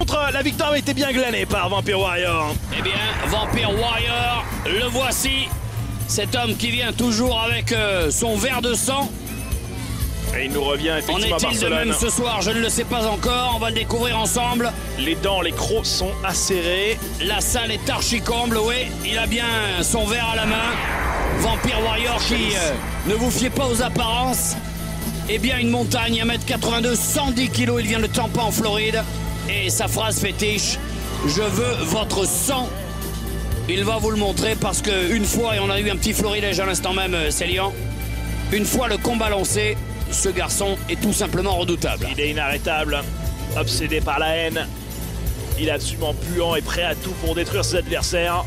contre, la victoire a été bien glanée par Vampire Warrior. Eh bien, Vampire Warrior, le voici. Cet homme qui vient toujours avec son verre de sang. Et il nous revient En effectivement à est-il de Barcelone. même ce soir? Je ne le sais pas encore. On va le découvrir ensemble. Les dents, les crocs sont acérés. La salle est archi comble, oui. Il a bien son verre à la main. Vampire Warrior qui, ne vous fiez pas aux apparences. Eh bien, une montagne, 1m82, 110 kg. Il vient de Tampa en Floride. Et sa phrase fétiche, je veux votre sang. Il va vous le montrer parce qu'une fois, et on a eu un petit florilège à l'instant même, Célian, une fois le combat lancé, ce garçon est tout simplement redoutable. Il est inarrêtable, obsédé par la haine. Il est absolument puant et prêt à tout pour détruire ses adversaires.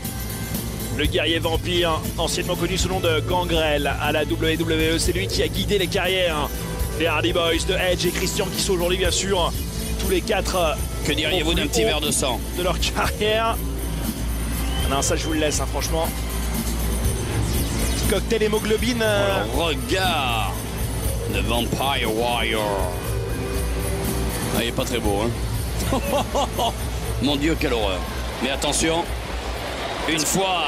Le guerrier vampire, anciennement connu sous le nom de Gangrel à la WWE, c'est lui qui a guidé les carrières des Hardy Boys, de Edge et Christian, qui sont aujourd'hui bien sûr tous les quatre. Que diriez-vous d'un petit verre de sang de leur carrière? Ah non, ça je vous le laisse, hein, franchement. Petit cocktail hémoglobine. Alors, regarde le Vampire Warrior. Ah, il est pas très beau, hein. Mon Dieu, quelle horreur. Mais attention, une fois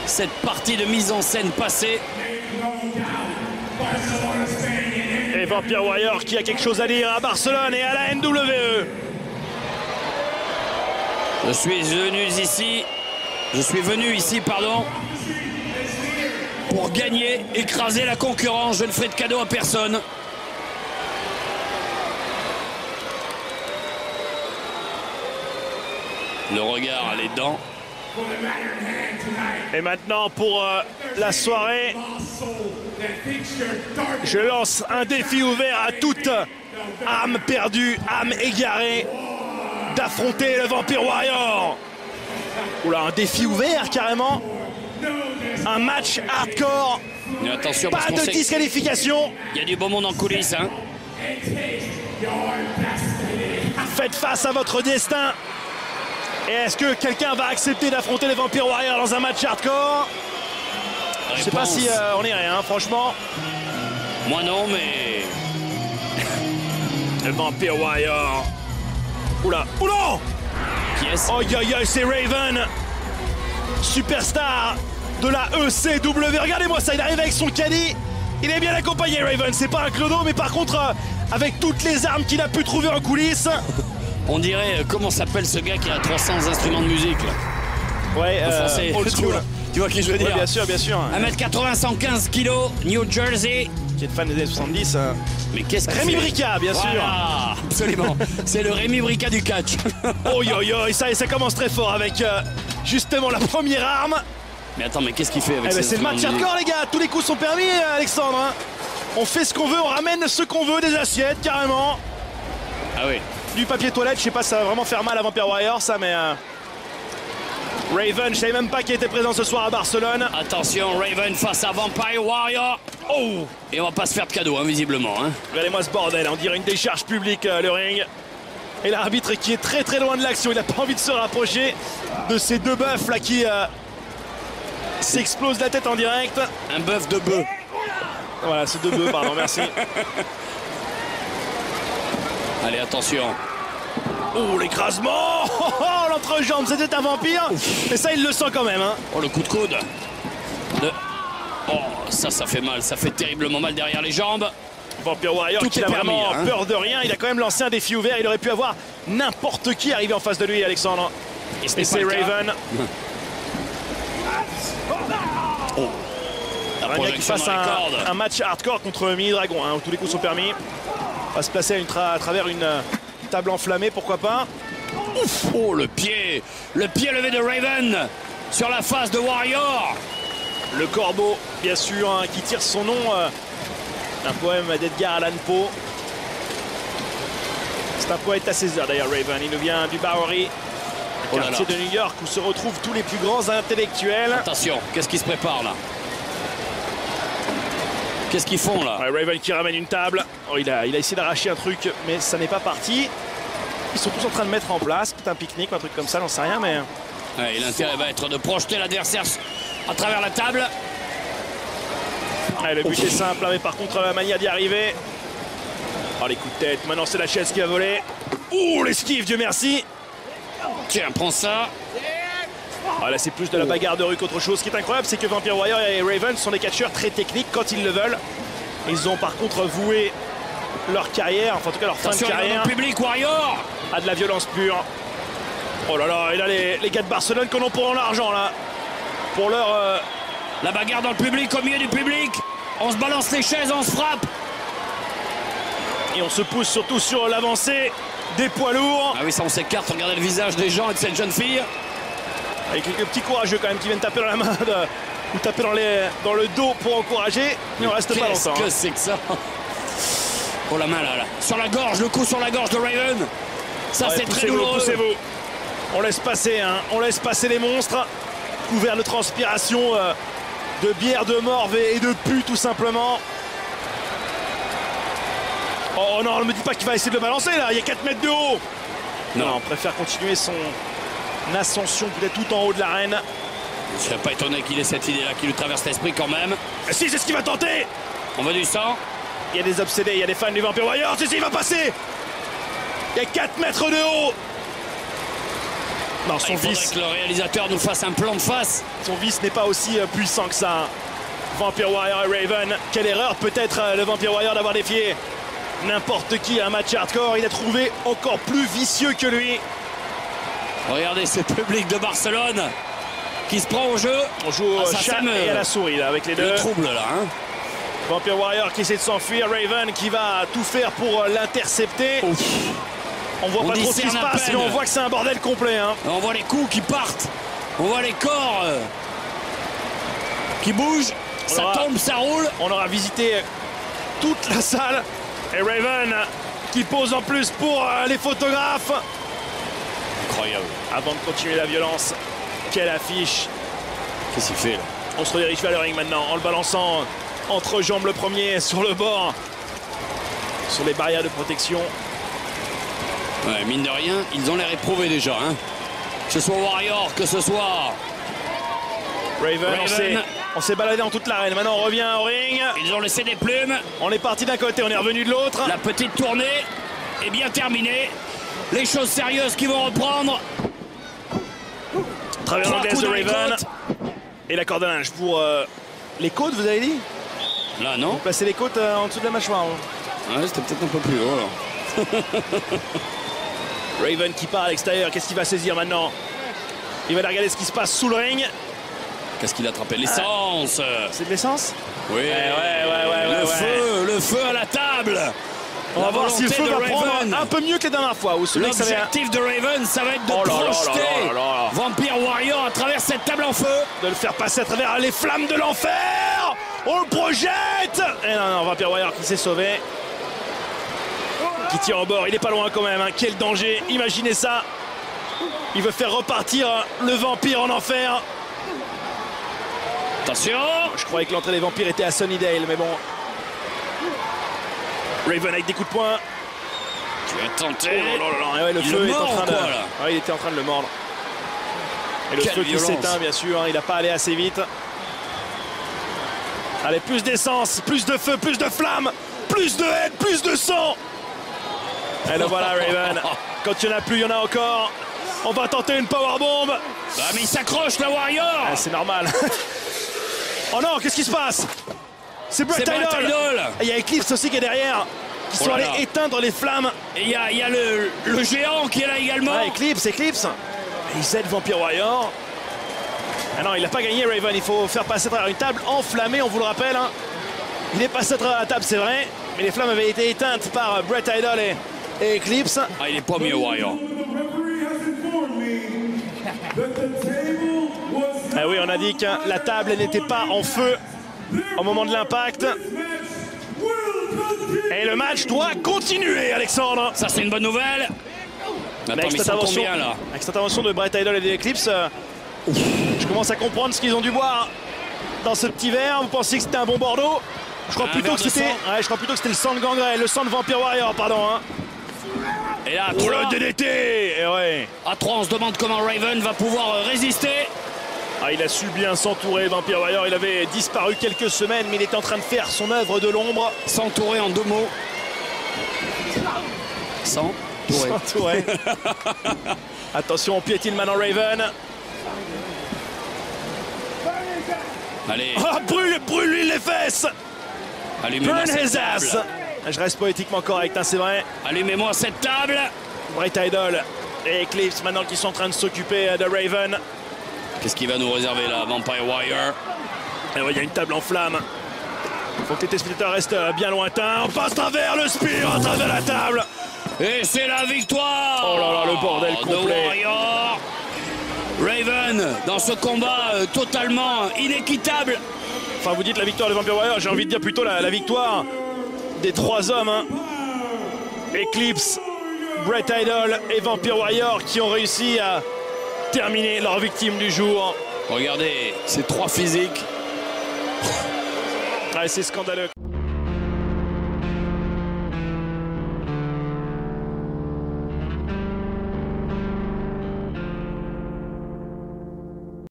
cette partie de mise en scène passée. Et Vampire Warrior qui a quelque chose à dire à Barcelone et à la NWE. Je suis venu ici, pardon, pour gagner, écraser la concurrence. Je ne ferai de cadeau à personne. Le regard, les dents. Et maintenant pour la soirée, je lance un défi ouvert à toute âme perdue, âme égarée, d'affronter le Vampire Warrior. Oula, un défi ouvert carrément. Un match hardcore. Mais attention, Pas parce qu'on de sait disqualification. qu'il y a du beau monde en coulisses, hein. Faites face à votre destin. Et est-ce que quelqu'un va accepter d'affronter les Vampire Warrior dans un match hardcore? Je sais pas si on irait, hein, franchement. Moi non, mais... Le Vampire Warrior. Oula, oula! Qui est-ce? Oh, c'est Raven. Superstar de la ECW. Regardez-moi ça, il arrive avec son caddie. Il est bien accompagné, Raven. C'est pas un clodo, mais par contre, avec toutes les armes qu'il a pu trouver en coulisses. On dirait, comment s'appelle ce gars qui a 300 instruments de musique, là? Ouais, Français. old school. Tu vois qui je veux dire? Ouais, bien sûr, bien sûr. 1m80, 115 kg, New Jersey. Qui est fan des années 70. Mais qu'est-ce que Rémi Brica, bien sûr. Voilà, absolument. C'est le Rémi Brica du catch. Oh et ça commence très fort avec justement la première arme. Mais attends, mais qu'est-ce qu'il fait avec Eh ben, ces c'est le match instruments de hardcore, les gars. Tous les coups sont permis, Alexandre. Hein. On fait ce qu'on veut, on ramène ce qu'on veut, des assiettes, carrément. musique? Ah oui. Du papier toilette, je sais pas si ça va vraiment faire mal à Vampire Warrior, ça, mais... Raven, je savais même pas qu'il était présent ce soir à Barcelone. Attention, Raven face à Vampire Warrior. Oh! Et on va pas se faire de cadeau, hein, visiblement. Hein. Regardez-moi ce bordel, on dirait une décharge publique, le ring. Et l'arbitre qui est très très loin de l'action, il a pas envie de se rapprocher de ces deux bœufs là qui s'explosent la tête en direct. Un bœuf de bœuf. Voilà, c'est deux bœufs, pardon, merci. Allez, attention. Oh, l'écrasement! Oh, l'entrejambe, c'était un vampire. Et ça, il le sent quand même. Hein. Oh, le coup de coude. Oh, ça fait mal. Ça fait terriblement mal derrière les jambes. Vampire Warrior Tout qui est a permis, vraiment hein. peur de rien. Il a quand même lancé un défi ouvert. Il aurait pu avoir n'importe qui arrivé en face de lui, Alexandre. Et Et c'est Raven. Oh. La Un gars qui projection fasse dans les cordes. un match hardcore contre Mini Dragon, hein, où tous les coups sont permis. On va se placer à travers une table enflammée, pourquoi pas. Ouf. Oh, le pied levé de Raven sur la face de Warrior. Le corbeau, bien sûr, hein, qui tire son nom d'un poème d'Edgar Allan Poe. C'est un poète à ses heures d'ailleurs, Raven. Il nous vient du Bowery, Oh là quartier là. de New York, où se retrouvent tous les plus grands intellectuels. Attention, qu'est-ce qui se prépare là? Qu'est-ce qu'ils font là? Ouais, Raven qui ramène une table. Oh, il a essayé d'arracher un truc, mais ça n'est pas parti. Ils sont tous en train de mettre en place, peut-être un pique-nique, un truc comme ça, j'en sais rien, mais... Ouais, et l'intérêt va être de projeter l'adversaire à travers la table. Ouais, le but est simple, hein, mais par contre, la manière d'y arriver... Oh, les coups de tête. Maintenant, c'est la chaise qui va voler. Ouh, l'esquive, Dieu merci. Tiens, prends ça. Ah, là, c'est plus de la bagarre de rue qu'autre chose. Ce qui est incroyable, c'est que Vampire Warrior et Raven sont des catcheurs très techniques quand ils le veulent. Ils ont par contre voué leur carrière, enfin en tout cas leur fin de carrière, public, Warrior, à de la violence pure. Oh là là, et là les gars de Barcelone qu'on en pour l'argent là. Pour leur... La bagarre dans le public, au milieu du public. On se balance les chaises, on se frappe. Et on se pousse surtout sur l'avancée des poids lourds. Ah oui, ça on s'écarte, regardez le visage des gens et de cette jeune fille. Avec quelques petits courageux quand même qui viennent taper dans la main ou taper dans le dos pour encourager. Mais on reste pas longtemps. Qu'est-ce que c'est que ça? Oh la main là. Sur la gorge, le coup sur la gorge de Raven. Ça c'est très douloureux. Poussez-vous. On laisse passer, hein. On laisse passer les monstres. Couverts de transpiration, de bière, de morve et de pu tout simplement. Oh non, ne me dis pas qu'il va essayer de le balancer là. Il y a 4 mètres de haut. Non, on préfère continuer son ascension peut-être tout en haut de l'arène. Je serais pas étonné qu'il ait cette idée là qui lui traverse l'esprit quand même. Si, c'est ce qu'il va tenter. On veut du sang. Il y a des obsédés, il y a des fans du Vampire Warrior. Si, il va passer. Il y a 4 mètres de haut. Non, son il faudrait vice. que le réalisateur nous fasse un plan de face. Son vice n'est pas aussi puissant que ça. Vampire Warrior et Raven. Quelle erreur peut-être le Vampire Warrior d'avoir défié n'importe qui à un match hardcore. Il a trouvé encore plus vicieux que lui. Regardez ce public de Barcelone qui se prend au jeu. On joue au chat et à la souris là, avec les deux. Le trouble là. Hein. Vampire Warrior qui essaie de s'enfuir. Raven qui va tout faire pour l'intercepter. On voit pas trop ce qui se passe, mais on voit que c'est un bordel complet. Hein. On voit les coups qui partent. On voit les corps qui bougent. Ça tombe, ça roule. On aura visité toute la salle. Et Raven qui pose en plus pour les photographes. Incroyable. Avant de continuer la violence, quelle affiche. Qu'est-ce qu'il fait là? On se redirige vers le ring maintenant en le balançant entre jambes le premier sur le bord. Sur les barrières de protection. Ouais, mine de rien, ils ont l'air éprouvés déjà. Hein. Que ce soit Warrior, que ce soit Raven. On s'est baladé en toute l'arène. Maintenant on revient au ring. Ils ont laissé des plumes. On est parti d'un côté, on est revenu de l'autre. La petite tournée est bien terminée. Les choses sérieuses qui vont reprendre. Travers l'anglaise de Raven. Et la corde à linge pour les côtes, vous avez dit? Là, non. Vous placez les côtes en dessous de la mâchoire. Ouais, c'était peut-être un peu plus haut. Alors. Raven qui part à l'extérieur. Qu'est-ce qu'il va saisir maintenant? Il va aller regarder ce qui se passe sous le ring. Qu'est-ce qu'il a attrapé? L'essence. C'est de l'essence? Oui. Le feu à la table. On va voir si le feu va prendre un peu mieux que la dernière fois. L'objectif de Raven, ça va être de projeter Vampire Warrior à travers cette table en feu. De le faire passer à travers les flammes de l'enfer. On le projette. Et non, Vampire Warrior qui s'est sauvé. Qui tire au bord, il est pas loin quand même. Hein. Quel danger, imaginez ça. Il veut faire repartir le vampire en enfer. Attention. Je croyais que l'entrée des vampires était à Sunnydale, mais bon. Raven avec des coups de poing. Tu vas tenter. Oh ouais, le feu est en train de... Ouais, il était en train de le mordre. Et le feu qui s'éteint, bien sûr. Hein, il n'a pas allé assez vite. Allez, plus d'essence, plus de feu, plus de flammes, plus de haine, plus de sang. Et le voilà, Raven. Quand il n'y en a plus, il y en a encore. On va tenter une powerbomb. Ah, mais il s'accroche, la Warrior. Ah, c'est normal. Oh non, qu'est-ce qui se passe? C'est Brett Idol. Il y a Eclipse aussi qui est derrière. Qui sont allés éteindre les flammes. Et il y a le géant qui est là également. Ah, Eclipse. Ils aident Vampire Warrior. Ah non, il n'a pas gagné, Raven. Il faut faire passer à travers une table enflammée, on vous le rappelle. Hein. Il est passé à travers la table, c'est vrai. Mais les flammes avaient été éteintes par Brett Idol et Eclipse. Ah, il est pas mieux, Warrior. Ah oui, on a dit que la table n'était pas en feu au moment de l'impact. Et le match doit continuer, Alexandre. Ça, c'est une bonne nouvelle. Avec cette intervention de Brett Idol et d'Eclipse, je commence à comprendre ce qu'ils ont dû boire dans ce petit verre. Vous pensiez que c'était un bon Bordeaux? Je crois plutôt que c'était le sang de Gangrel, le sang de Vampire Warrior, pardon. Hein. Et là, pour le DDT. Et ouais. À 3, on se demande comment Raven va pouvoir résister. Ah, il a su bien s'entourer, Vampire Warrior. Il avait disparu quelques semaines, mais il était en train de faire son œuvre de l'ombre. S'entourer en 2 mots. S'entourer. Attention, on piétine maintenant Raven. Allez. Oh, brûle-lui les fesses. Allumez-moi Burn cette his ass. table. Je reste politiquement correct, hein, c'est vrai. Allumez-moi cette table. Bret Idol et Eclipse maintenant qui sont en train de s'occuper de Raven. Qu'est-ce qu'il va nous réserver là, Vampire Warrior? Et ouais, il y a une table en flammes. Faut que les téléspectateurs restent bien lointains. On passe à travers le spear, à travers la table. Et c'est la victoire. Oh là là, le bordel de complet. Warrior. Raven dans ce combat totalement inéquitable. Enfin, vous dites la victoire de Vampire Warrior, j'ai envie de dire plutôt la victoire des 3 hommes. Hein. Eclipse, Bret Idol et Vampire Warrior qui ont réussi à terminer leur victime du jour. Regardez, ces 3 physiques. Ouais, c'est scandaleux.